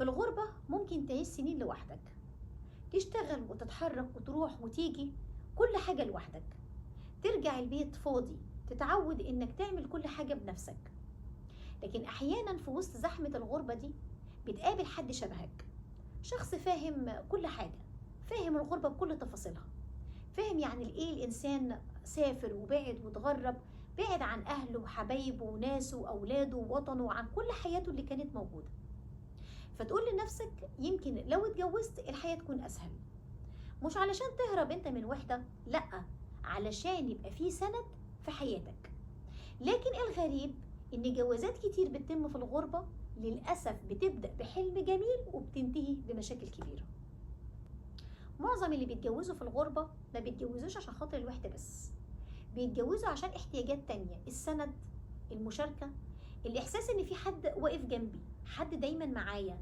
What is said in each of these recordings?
في الغربة ممكن تعيش سنين لوحدك، تشتغل وتتحرك وتروح وتيجي، كل حاجة لوحدك. ترجع البيت فاضي، تتعود انك تعمل كل حاجة بنفسك. لكن احيانا في وسط زحمة الغربة دي بتقابل حد شبهك، شخص فاهم كل حاجة، فاهم الغربة بكل تفاصيلها، فاهم يعني ايه الانسان سافر وبعد وتغرب، بعد عن اهله وحبايبه وناسه واولاده ووطنه وعن كل حياته اللي كانت موجودة. فتقول لنفسك يمكن لو اتجوزت الحياة تكون اسهل، مش علشان تهرب انت من وحدة، لا، علشان يبقى في سند في حياتك. لكن الغريب ان جوازات كتير بتتم في الغربة للأسف بتبدأ بحلم جميل وبتنتهي بمشاكل كبيرة. معظم اللي بيتجوزوا في الغربة ما بيتجوزوش عشان خاطر الوحدة بس، بيتجوزوا عشان احتياجات تانية، السند، المشاركة، الإحساس إن في حد واقف جنبي، حد دايما معايا،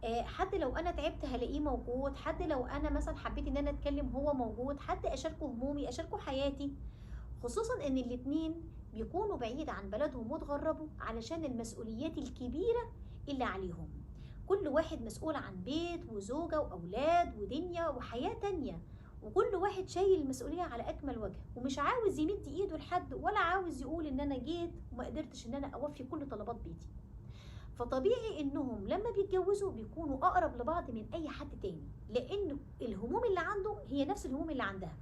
حد لو أنا تعبت هلاقيه موجود، حد لو أنا مثلا حبيت إن أنا أتكلم هو موجود، حد أشاركه همومي، أشاركه حياتي. خصوصا إن الاتنين بيكونوا بعيد عن بلدهم وتغربوا علشان المسؤوليات الكبيرة اللي عليهم. كل واحد مسؤول عن بيت وزوجة وأولاد ودنيا وحياة تانية، وكل واحد شايل المسؤولية على أكمل وجه، ومش عاوز يمد إيده لحد ولا عاوز يقول إن أنا جيت وما قدرتش إن أنا أوفي كل طلبات بيتي. فطبيعي إنهم لما بيتجوزوا بيكونوا أقرب لبعض من أي حد تاني، لأن الهموم اللي عنده هي نفس الهموم اللي عندها.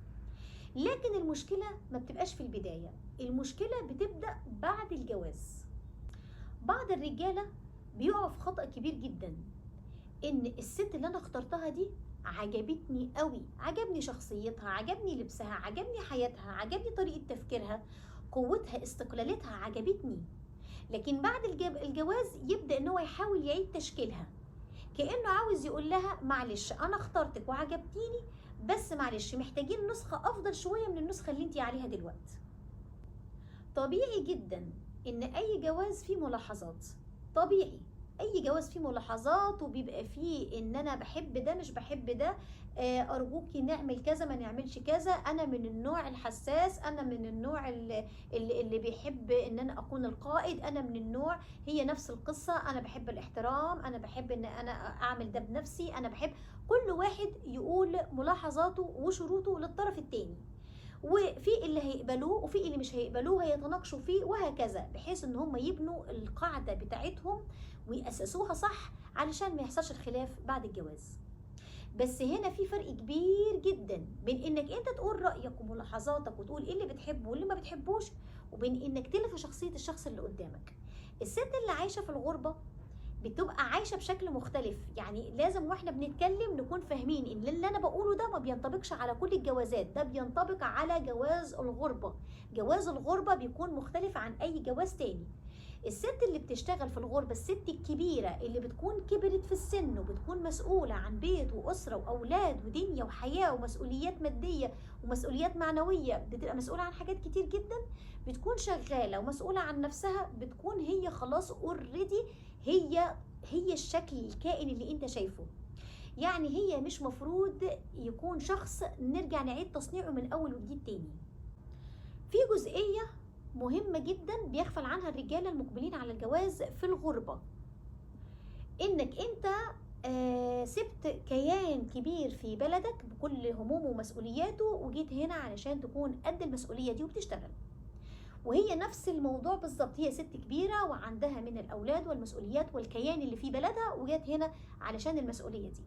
لكن المشكلة ما بتبقاش في البداية، المشكلة بتبدأ بعد الجواز. بعض الرجالة بيقعوا في خطأ كبير جدا، ان الست اللي انا اخترتها دي عجبتني قوي، عجبني شخصيتها، عجبني لبسها، عجبني حياتها، عجبني طريقة تفكيرها، قوتها، استقلاليتها عجبتني. لكن بعد الجواز يبدأ ان هو يحاول يعيد تشكيلها، كأنه عاوز يقول لها معلش انا اخترتك وعجبتيني، بس معلش محتاجين نسخة افضل شوية من النسخة اللي انتي عليها دلوقتي. طبيعي جدا ان اي جواز فيه ملاحظات، طبيعي اي جواز فيه ملاحظات، وبيبقى فيه ان انا بحب ده مش بحب ده، ارجوكي نعمل كذا ما نعملش كذا، انا من النوع الحساس، انا من النوع اللي بيحب ان انا اكون القائد، انا من النوع، هي نفس القصة، انا بحب الاحترام، انا بحب ان انا اعمل ده بنفسي، انا بحب. كل واحد يقول ملاحظاته وشروطه للطرف التاني، وفي اللي هيقبلوه وفي اللي مش هيقبلوه هيتناقشوا فيه وهكذا، بحيث ان هم يبنوا القاعدة بتاعتهم ويأسسوها صح علشان ما يحصلش الخلاف بعد الجواز. بس هنا في فرق كبير جدا بين انك انت تقول رأيك وملاحظاتك وتقول ايه اللي بتحبه واللي ما بتحبوش، وبين انك تلغي شخصية الشخص اللي قدامك. الست اللي عايشة في الغربة بتبقى عايشة بشكل مختلف، يعني لازم واحنا بنتكلم نكون فاهمين ان اللي انا بقوله ده ما بينطبقش على كل الجوازات، ده بينطبق على جواز الغربة. جواز الغربة بيكون مختلف عن اي جواز تاني. الست اللي بتشتغل في الغربة، الست الكبيرة اللي بتكون كبرت في السن وبتكون مسؤولة عن بيت وأسرة وأولاد ودنيا وحياة ومسؤوليات مادية ومسؤوليات معنوية، بتبقى مسؤولة عن حاجات كتير جدا، بتكون شغالة ومسؤولة عن نفسها، بتكون هي خلاص اوريدي، هي الشكل الكائن اللي انت شايفه. يعني هي مش مفروض يكون شخص نرجع نعيد تصنيعه من أول وجديد تاني. في جزئية مهمة جدا بيغفل عنها الرجالة المقبلين على الجواز في الغربة، انك انت سبت كيان كبير في بلدك بكل همومه ومسؤولياته وجيت هنا علشان تكون قد المسؤولية دي وبتشتغل. وهي نفس الموضوع بالظبط، هي ست كبيرة وعندها من الأولاد والمسؤوليات والكيان اللي في بلدها وجات هنا علشان المسؤولية دي.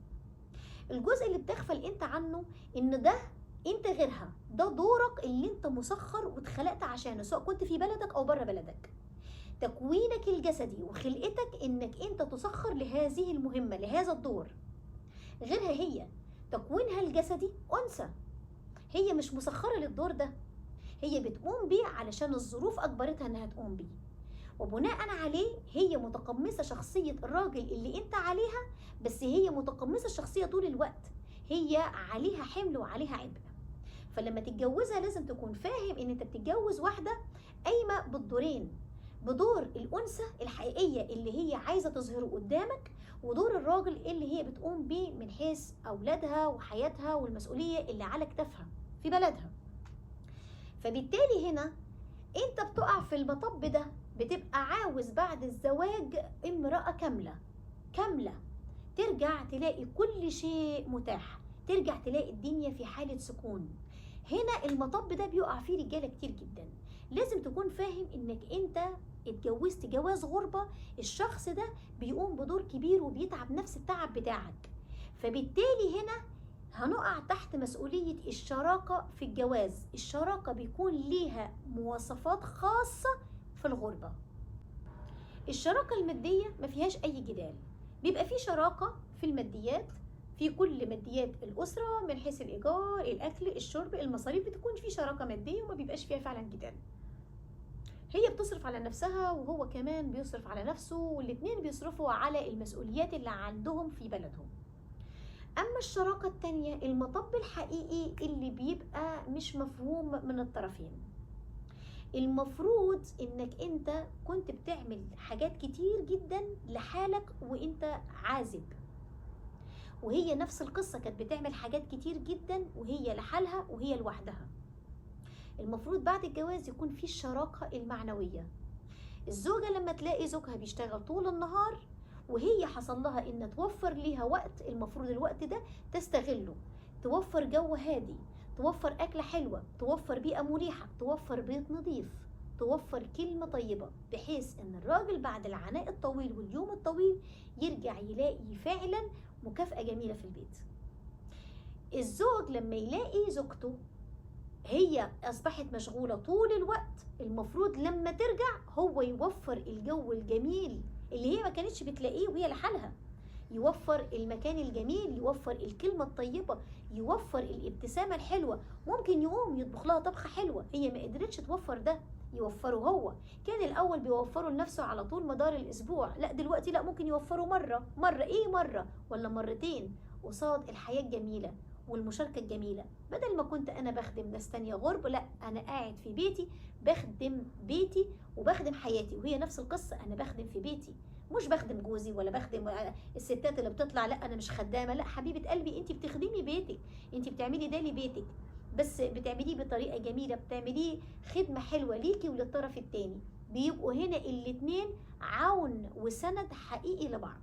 الجزء اللي بتغفل انت عنه ان ده انت غيرها، ده دورك اللي انت مسخر واتخلقت عشانه، سواء كنت في بلدك او بره بلدك. تكوينك الجسدي وخلقتك انك انت تسخر لهذه المهمة، لهذا الدور. غيرها هي تكوينها الجسدي انثى، هي مش مسخرة للدور ده، هي بتقوم بيه علشان الظروف اجبرتها انها تقوم بيه، وبناء عليه هي متقمصة شخصية الراجل اللي انت عليها، بس هي متقمصة الشخصية طول الوقت، هي عليها حمل وعليها عبء. فلما تتجوزها لازم تكون فاهم ان انت بتتجوز واحدة قايمة بالدورين، بدور الأنثى الحقيقية اللي هي عايزة تظهره قدامك، ودور الراجل اللي هي بتقوم بيه من حيث أولادها وحياتها والمسؤولية اللي على كتافها في بلدها. فبالتالي هنا انت بتقع في المطب ده، بتبقى عاوز بعد الزواج امرأة كاملة ترجع تلاقي كل شيء متاح، ترجع تلاقي الدنيا في حالة سكون. هنا المطب ده بيقع فيه رجالة كتير جدا. لازم تكون فاهم انك انت اتجوزت جواز غربة، الشخص ده بيقوم بدور كبير وبيتعب نفس التعب بتاعك، فبالتالي هنا هنقع تحت مسؤولية الشراكة في الجواز. الشراكة بيكون ليها مواصفات خاصة في الغربة. الشراكة المادية ما فيهاش أي جدال، بيبقى في شراكة في الماديات، في كل ماديات الأسرة من حيث الإيجار، الأكل، الشرب، المصاريف، بتكون في شراكة مادية وما بيبقاش فيها فعلا جدال. هي بتصرف على نفسها وهو كمان بيصرف على نفسه، والاتنين بيصرفوا على المسؤوليات اللي عندهم في بلدهم. أما الشراكة التانية المطب الحقيقي اللي بيبقى مش مفهوم من الطرفين. المفروض انك انت كنت بتعمل حاجات كتير جدا لحالك وانت عازب، وهي نفس القصة كانت بتعمل حاجات كتير جدا وهي لحالها وهي لوحدها. المفروض بعد الجواز يكون في الشراكة المعنوية. الزوجة لما تلاقي زوجها بيشتغل طول النهار وهي حصل لها ان توفر ليها وقت، المفروض الوقت ده تستغله، توفر جو هادي، توفر أكلة حلوة، توفر بيئة مريحة، توفر بيت نظيف، توفر كلمة طيبة، بحيث ان الراجل بعد العناء الطويل واليوم الطويل يرجع يلاقي فعلا مكافأة جميلة في البيت. الزوج لما يلاقي زوجته هي أصبحت مشغولة طول الوقت، المفروض لما ترجع هو يوفر الجو الجميل اللي هي ما كانتش بتلاقيه وهي لحالها، يوفر المكان الجميل، يوفر الكلمة الطيبة، يوفر الابتسامة الحلوة. ممكن يقوم يطبخ لها طبخة حلوة هي ما قدرتش توفر ده، يوفره هو. كان الأول بيوفره لنفسه على طول مدار الأسبوع، لا دلوقتي لا، ممكن يوفره مرة ولا مرتين قصاد الحياة الجميلة والمشاركة الجميلة. بدل ما كنت أنا بخدم ناس تانية غرب، لا أنا قاعد في بيتي بخدم بيتي وبخدم حياتي. وهي نفس القصة، أنا بخدم في بيتي، مش بخدم جوزي ولا بخدم الستات اللي بتطلع لا انا مش خدامه. لا حبيبه قلبي، انت بتخدمي بيتك، انت بتعملي ده لبيتك، بس بتعمليه بطريقه جميله، بتعمليه خدمه حلوه ليكي وللطرف التاني. بيبقوا هنا الاتنين عون وسند حقيقي لبعض.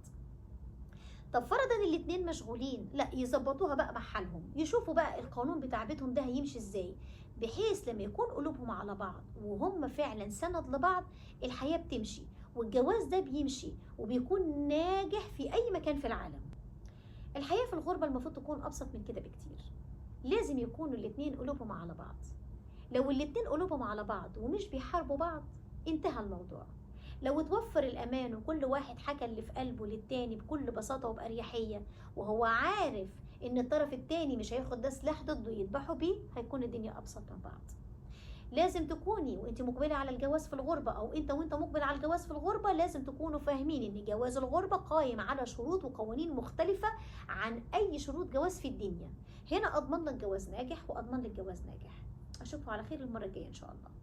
طب فرضا الاتنين مشغولين، لا يظبطوها بقى مع حالهم، يشوفوا بقى القانون بتاع بيتهم ده هيمشي ازاي، بحيث لما يكون قلوبهم على بعض وهم فعلا سند لبعض الحياة بتمشي، والجواز ده بيمشي وبيكون ناجح في أي مكان في العالم. الحياة في الغربة المفروض تكون أبسط من كده بكتير. لازم يكونوا الاتنين قلوبهم على بعض. لو الاتنين قلوبهم على بعض ومش بيحاربوا بعض انتهى الموضوع. لو توفر الأمان وكل واحد حكى اللي في قلبه للتاني بكل بساطة وبأريحية، وهو عارف إن الطرف التاني مش هياخد ده سلاح ضده يذبحوا بيه، هيكون الدنيا أبسط من بعض. لازم تكوني وانت مقبلة على الجواز في الغربة، أو انت وانت مقبل على الجواز في الغربة، لازم تكونوا فاهمين إن جواز الغربة قائم على شروط وقوانين مختلفة عن أي شروط جواز في الدنيا. هنا أضمن لك جواز ناجح وأضمن لك جواز ناجح. أشوفكم على خير المرة الجاية إن شاء الله.